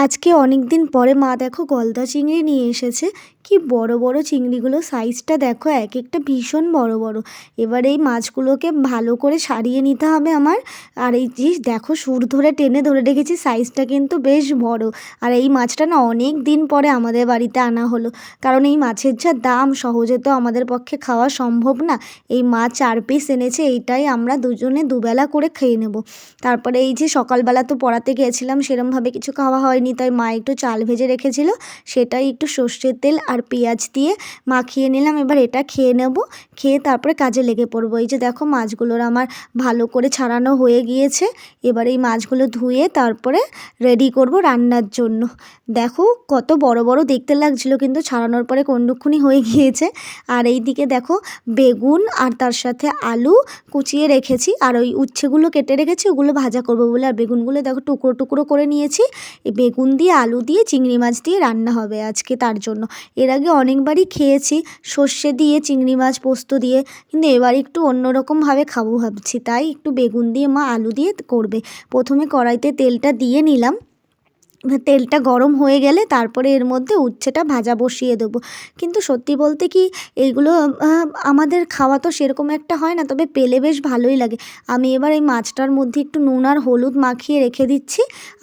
আজকে অনেক দিন পরে মা দেখো গলদা চিংড়ি নিয়ে এসেছে। কি বড় বড় চিংড়িগুলো, সাইজটা দেখো, এক একটা ভীষণ বড় বড়। এবার এই মাছগুলোকে ভালো করে সারিয়ে নিতে হবে আমার। আর এই যে দেখো, সুর ধরে টেনে ধরে রেখেছি, সাইজটা কিন্তু বেশ বড়। আর এই মাছটা না অনেক দিন পরে আমাদের বাড়িতে আনা হলো, কারণ এই মাছের যা দাম, সহজে তো আমাদের পক্ষে খাওয়া সম্ভব না। এই মাছ 4 পিস এনেছে, এইটাই আমরা দুজনে দুবেলা করে খেয়ে নেব। তারপরে এই যে সকালবেলা তো পড়াতে গিয়েছিলাম, সেরমভাবে কিছু খাওয়া হয়নি, তাই মা একটু চাল ভেজে রেখেছিল, সেটাই একটু সর্ষের তেল আর পেঁয়াজ দিয়ে মাখিয়ে নিলাম। এবার এটা খেয়ে নেব, খেয়ে তারপরে কাজে লেগে পড়বো। এই যে দেখো, মাছগুলোর আমার ভালো করে ছাড়ানো হয়ে গিয়েছে। এবার এই মাছগুলো ধুয়ে তারপরে রেডি করব রান্নার জন্য। দেখো কত বড় বড় দেখতে লাগছিল, কিন্তু ছাড়ানোর পরে কোনটুকুনি হয়ে গিয়েছে। আর এই দিকে দেখো, বেগুন আর তার সাথে আলু কুচিয়ে রেখেছি, আর ওই উচ্ছেগুলো কেটে রেখেছি, ওগুলো ভাজা করবো বলে। আর বেগুনগুলো দেখো টুকরো টুকরো করে নিয়েছি। এই বেগুন দিয়ে, আলু দিয়ে, চিংড়ি মাছ দিয়ে রান্না হবে আজকে, তার জন্য। এর আগে অনেকবারই খেয়েছি সর্ষে দিয়ে, চিংড়ি মাছ পোস্ত দিয়ে, কিন্তু এবার একটু অন্যরকমভাবে খাবো ভাবছি, তাই একটু বেগুন দিয়ে মা আলু দিয়ে করবে। প্রথমে কড়াইতে তেলটা দিয়ে নিলাম। তেলটা গরম হয়ে গেলে তারপরে এর মধ্যে উচ্ছেটা ভাজা বসিয়ে দেবো। কিন্তু সত্যি বলতে কি, এইগুলো আমাদের খাওয়া তো সেরকম একটা হয় না, তবে পেলে বেশ ভালোই লাগে। আমি এবার এই মাছটার মধ্যে একটু নুন আর হলুদ মাখিয়ে রেখে দিচ্ছি,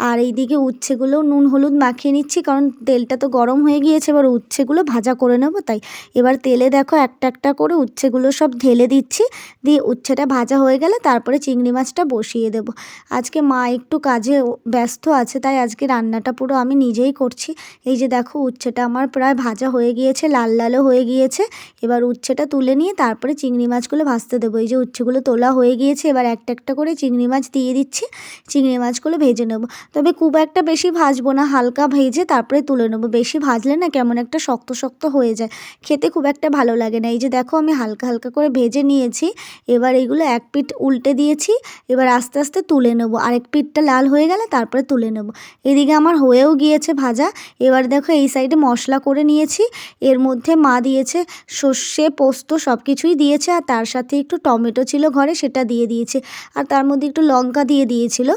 আর এইদিকে উচ্ছেগুলোও নুন হলুদ মাখিয়ে নিচ্ছি, কারণ তেলটা তো গরম হয়ে গিয়েছে, এবার উচ্ছেগুলো ভাজা করে নেবো তাই। এবার তেলে দেখো একটা একটা করে উচ্ছেগুলো সব ঢেলে দিচ্ছি, দিয়ে উচ্ছেটা ভাজা হয়ে গেলে তারপরে চিংড়ি মাছটা বসিয়ে দেবো। আজকে মা একটু কাজে ব্যস্ত আছে, তাই আজকে রান্নাটা পুরো আমি নিজেই করছি। এই যে দেখো, উচ্ছেটা আমার প্রায় ভাজা হয়ে গিয়েছে, লাল লালও হয়ে গিয়েছে। এবার উচ্ছেটা তুলে নিয়ে তারপরে চিংড়ি মাছগুলো ভাজতে দেবো। এই যে উচ্ছেগুলো তোলা হয়ে গিয়েছে, এবার একটা একটা করে চিংড়ি মাছ দিয়ে দিচ্ছি, চিংড়ি মাছগুলো ভেজে নেবো। তবে খুব একটা বেশি ভাজবো না, হালকা ভেজে তারপরে তুলে নেবো। বেশি ভাজলে না কেমন একটা শক্ত শক্ত হয়ে যায়, খেতে খুব একটা ভালো লাগে না। এই যে দেখো, আমি হালকা হালকা করে ভেজে নিয়েছি। এবার এইগুলো এক পিঠ উল্টে দিয়েছি, এবার আস্তে আস্তে তুলে নেবো। আরেক পিঠটা লাল হয়ে গেলে তারপরে তুলে নেবো। এদিকে আমার হয়েও গিয়েছে ভাজা। এবার দেখো, এই সাইডে মশলা করে নিয়েছি। এর মধ্যে মা দিয়েছে সর্ষে, পোস্ত, সব কিছুই দিয়েছে, আর তার সাথে একটু টমেটো ছিল ঘরে, সেটা দিয়ে দিয়েছে, আর তার মধ্যে একটু লঙ্কা দিয়ে দিয়েছিল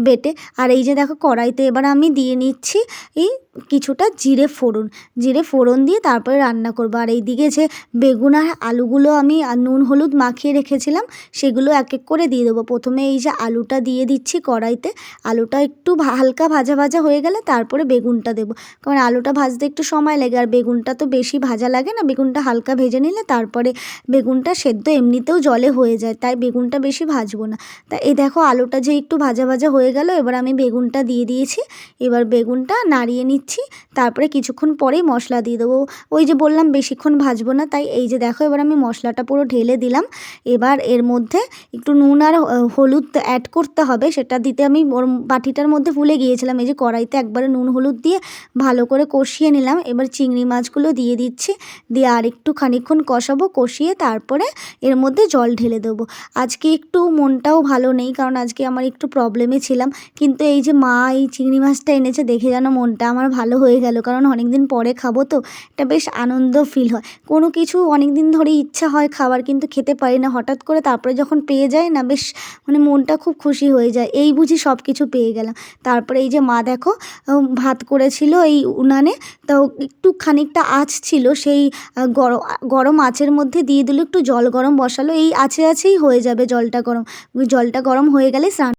বেটে। আর এই যে দেখো, কড়াইতে এবার আমি দিয়ে নিচ্ছি এই কিছুটা জিরে ফোড়ন দিয়ে তারপরে রান্না করবো। আর এইদিকে যে বেগুন আর আলুগুলো আমি নুন হলুদ মাখিয়ে রেখেছিলাম, সেগুলো এক এক করে দিয়ে দেবো। প্রথমে এই যে আলুটা দিয়ে দিচ্ছি কড়াইতে, আলুটা একটু হালকা ভাজা ভাজা হয়ে গেলে তারপরে বেগুনটা দেবো, কারণ আলুটা ভাজতে একটু সময় লাগে, আর বেগুনটা তো বেশি ভাজা লাগে না। বেগুনটা হালকা ভেজে নিলে তারপরে বেগুনটা সেদ্ধ এমনিতেও জলে হয়ে যায়, তাই বেগুনটা বেশি ভাজবো না। তা এই দেখো, আলুটা যে একটু ভাজা ভাজা হয়ে গেল, এবার আমি বেগুনটা দিয়ে দিয়েছি। এবার বেগুনটা নাড়িয়ে নিচ্ছি, তারপরে কিছুক্ষণ পরেই মশলা দিয়ে দেবো। ওই যে বললাম বেশিক্ষণ ভাজবো না, তাই এই যে দেখো, এবার আমি মশলাটা পুরো ঢেলে দিলাম। এবার এর মধ্যে একটু নুন আর হলুদ অ্যাড করতে হবে, সেটা দিতে আমি ওর বাটিটার মধ্যে ভুলে গিয়েছিলাম। এই যে কড়াইতে একবারে নুন হলুদ দিয়ে ভালো করে কষিয়ে নিলাম। এবার চিংড়ি মাছগুলো দিয়ে দিচ্ছি, দিয়ে আর একটু খানিকক্ষণ কষাবো, কষিয়ে তারপরে এর মধ্যে জল ঢেলে দেবো। আজকে একটু মনটাও ভালো নেই, কারণ আজকে আমার একটু প্রবলেমে ছিলাম, কিন্তু এই যে মা এই চিংড়ি মাছটা এনেছে দেখে যেন মনটা আমার ভালো হয়ে গেল, কারণ অনেক দিন পরে খাবো তো, এটা বেশ আনন্দ ফিল হয়। কোনো কিছু অনেক দিন ধরে ইচ্ছা হয় খাবার, কিন্তু খেতে পারি না, হঠাৎ করে তারপরে যখন পেয়ে যায় না, বেশ মানে মনটা খুব খুশি হয়ে যায়, এই বুঝি সব কিছু পেয়ে গেলাম। তারপরে এই যে মা দেখো, ভাত করেছিল এই উনানে, তো একটু খানিকটা আঁচ ছিল, সেই গরম আঁচের মধ্যে দিয়ে দিল একটু জল, গরম বসালো, এই আঁচেই হয়ে যাবে জলটা গরম। জলটা গরম হয়ে গেলে স্নান